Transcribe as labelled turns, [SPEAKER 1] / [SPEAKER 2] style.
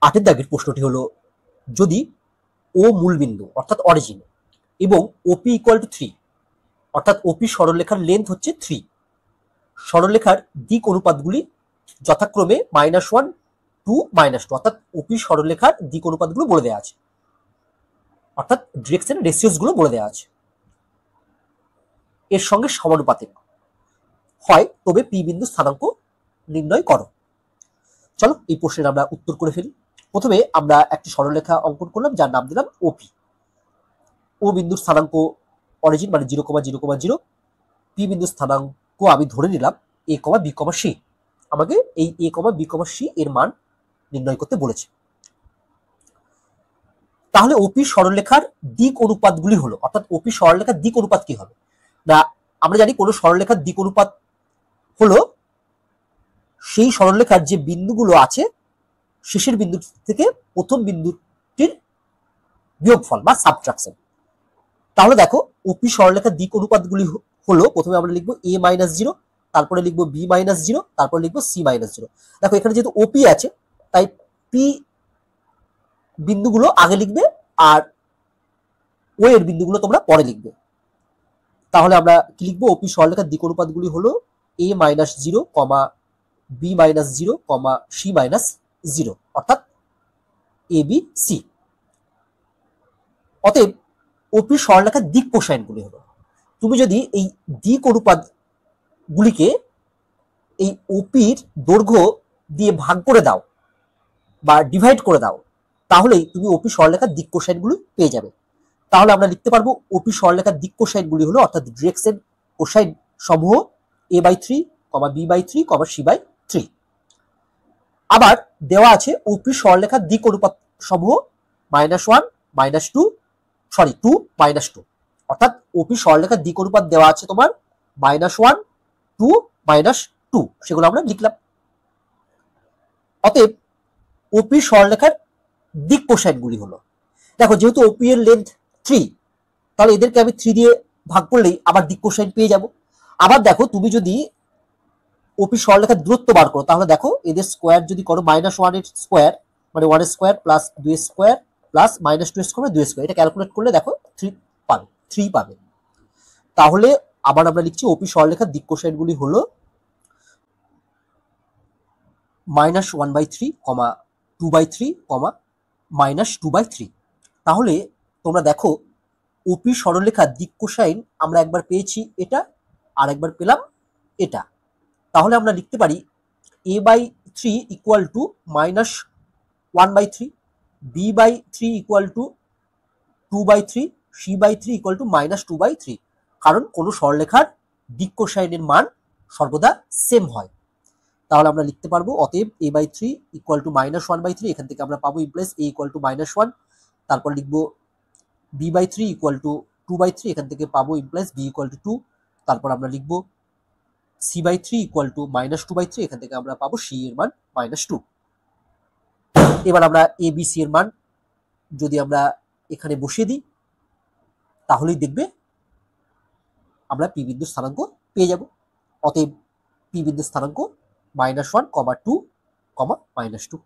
[SPEAKER 1] 8 দাগের প্রশ্নটি হলো, যদি ও মূলবিন্দু অর্থাৎ অরিজিন এবং ওপি ইকুয়াল টু 3, অর্থাৎ ওপি সরলরেখার লেন্থ হচ্ছে 3, সরলরেখার দিক অনুপাতগুলি যথাক্রমে -1, 2, -2, অর্থাৎ ওপি সরলরেখার দিক অনুপাতগুলো বলে দেওয়া আছে, অর্থাৎ ডিরেকশন রেশিওস গুলো বলে দেওয়া আছে, এর সঙ্গে সমানুপাতিক হয়, তবে পি বিন্দু স্থানাঙ্ক নির্ণয় করো। চলো এই প্রশ্নের আমরা উত্তর করে ফেলি। প্রথমে আমরা একটি সরলরেখা অঙ্কন করলাম, যার নাম দিলাম ওপি। ও বিন্দুর স্থানাঙ্ক অরিজিন মানে 0,0,0, পি বিন্দুর স্থানাঙ্ক আমি ধরে নিলাম a, b, c। আমাকে এই a, b, c এর মান নির্ণয় করতে বলেছে। তাহলে ওপি সরলরেখার দিক অনুপাতগুলি হলো, অর্থাৎ ওপি সরলরেখার দিক অনুপাত কি হবে না, আমরা জানি কোন সরলরেখার দিক অনুপাত হলো সেই সরলরেখার যে বিন্দুগুলো আছে শেষের বিন্দু থেকে প্রথম বিন্দুটির বিয়োগফল বা সাবট্রাকশন। তাহলে দেখো ওপি সরলরেখার দিক অনুপাতগুলি হলো, প্রথমে আমরা লিখবো a-0, তারপরে লিখবো b-0, তারপরে লিখবো c-0। দেখো এখানে যেহেতু ওপি আছে তাই পি বিন্দুগুলো আগে লিখবে আর ও এর বিন্দুগুলো তোমরা পরে লিখবে। তাহলে আমরা কি লিখবো, ওপি সরলরেখার দিক অনুপাতগুলি হলো a-0, b-0, c-0, অর্থাৎ এ বি সি। অতএব ওপি সরলরেখার দিক কোসাইনগুলি হলো, তুমি যদি এই দিক অনুপাত গুলিকে এই ওপির দৈর্ঘ্য দিয়ে ভাগ করে দাও বা ডিভাইড করে দাও, তাহলেই তুমি ওপি সরলরেখার দিক কোসাইনগুলি পেয়ে যাবে। তাহলে আমরা লিখতে পারবো ওপি সরলরেখার দিক কোসাইনগুলি হলো, অর্থাৎ ডিরেকশন কোসাইন সমূহ a/3, b/3, c/3। আবার দেওয়া আছে ওপি সরলরেখার দিক অনুপাত সমূহ -1, -2, 2, -2, অর্থাৎ ওপি সরলরেখার দিক অনুপাত দেওয়া আছে তোমার -1, 2, -2, সেগুলো আমরা লিখলাম। অতএব ওপি সরলরেখার দিক কোসাইনগুলি হলো, দেখো যেহেতু ওপি এর লেন্থ 3, তাহলে এদেরকে আমি 3 দিয়ে ভাগ করলেই আবার দিক কোসাইন পেয়ে যাব। আবার দেখো তুমি যদি ওপি সরলরেখার দূরত্ব বার করো, তাহলে দেখো এদের স্কোয়ার যদি করো -1 এর স্কোয়ার মানে 1 square plus 2 square plus -2 square 2 square, এটা ক্যালকুলেট করলে দেখো 3 পাবে। তাহলে আবার আমরা লিখছি ওপি সরলরেখার দিক কোসাইনগুলি হলো -1/3, 2/3, -2/3। তাহলে তোমরা দেখো ওপি সরলরেখার দিক কোসাইন আমরা একবার পেয়েছি এটা, আর একবার পেলাম এটা। তাহলে আমরা লিখতে পারি a/3 equal to -1/3, b/3 equal to 2/3, c/3 equal to -2/3, কারণ কোনো সরলরেখার দিক কোসাইনের মান সর্বদা সেম হয়। তাহলে আমরা লিখতে পারবো অতএব a/3 ইকুয়াল টু -1/3, এখান থেকে আমরা পাবো ইমপ্লাইজ a ইকুয়াল টু -1, তারপর লিখবো b/3 ইকুয়াল টু 2/3, এখান থেকে পাবো ইমপ্লাইজ b ইকুয়াল টু 2, তারপর আমরা লিখবো c/3 ইকুয়াল টু -2/3, এখান থেকে আমরা পাবো c এর মান -2। এবার আমরা a b c এর মান যদি আমরা এখানে বসিয়ে দিই, তাহলেই দেখবে আমরা পি বিন্দুর স্থানাঙ্ক পেয়ে যাব। অতএব পি বিন্দুর স্থানাঙ্ক -1, 2, -2।